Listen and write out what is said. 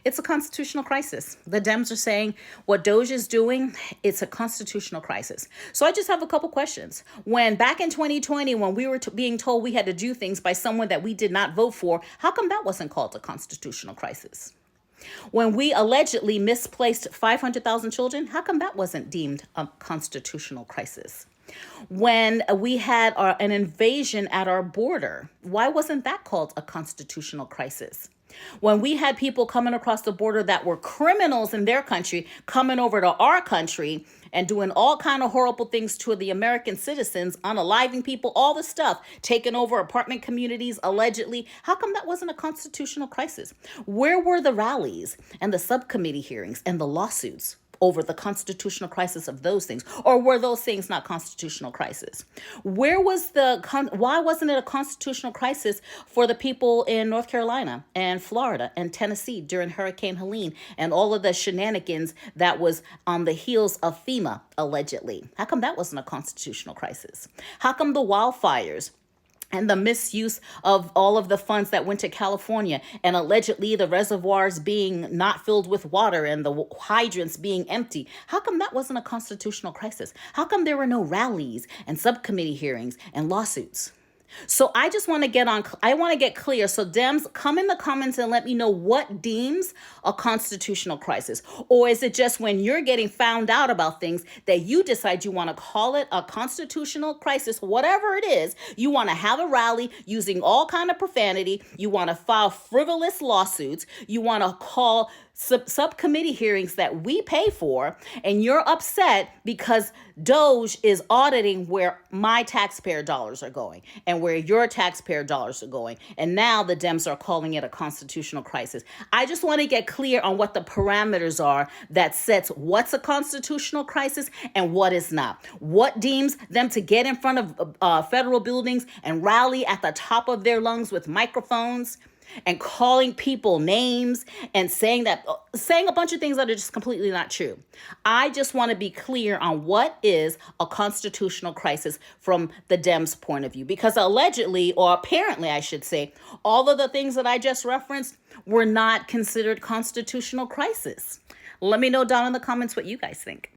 It's a constitutional crisis. The Dems are saying what Doge is doing, it's a constitutional crisis. So I just have a couple questions. When back in 2020, when we were being told we had to do things by someone that we did not vote for, how come that wasn't called a constitutional crisis? When we allegedly misplaced 500,000 children, how come that wasn't deemed a constitutional crisis? When we had an invasion at our border, why wasn't that called a constitutional crisis? When we had people coming across the border that were criminals in their country coming over to our country and doing all kind of horrible things to the American citizens, unaliving people, all the stuff, taking over apartment communities allegedly, how come that wasn't a constitutional crisis? Where were the rallies and the subcommittee hearings and the lawsuits over the constitutional crisis of those things? Or were those things not constitutional crisis? Why wasn't it a constitutional crisis for the people in North Carolina and Florida and Tennessee during Hurricane Helene and all of the shenanigans that was on the heels of FEMA, allegedly? How come that wasn't a constitutional crisis? How come the wildfires and the misuse of all of the funds that went to California and allegedly the reservoirs being not filled with water and the hydrants being empty, how come that wasn't a constitutional crisis? How come there were no rallies and subcommittee hearings and lawsuits? So I just want to get clear. So Dems, come in the comments and let me know what deems a constitutional crisis. Or is it just when you're getting found out about things that you decide you want to call it a constitutional crisis, whatever it is, you want to have a rally using all kind of profanity, you want to file frivolous lawsuits, you want to call subcommittee hearings that we pay for, and you're upset because Doge is auditing where my taxpayer dollars are going and where your taxpayer dollars are going. And now the Dems are calling it a constitutional crisis. I just want to get clear on what the parameters are that sets what's a constitutional crisis and what is not. What deems them to get in front of federal buildings and rally at the top of their lungs with microphones and calling people names and saying a bunch of things that are just completely not true. I just want to be clear on what is a constitutional crisis from the Dems' point of view, because allegedly, or apparently I should say, all of the things that I just referenced were not considered constitutional crisis. Let me know down in the comments what you guys think.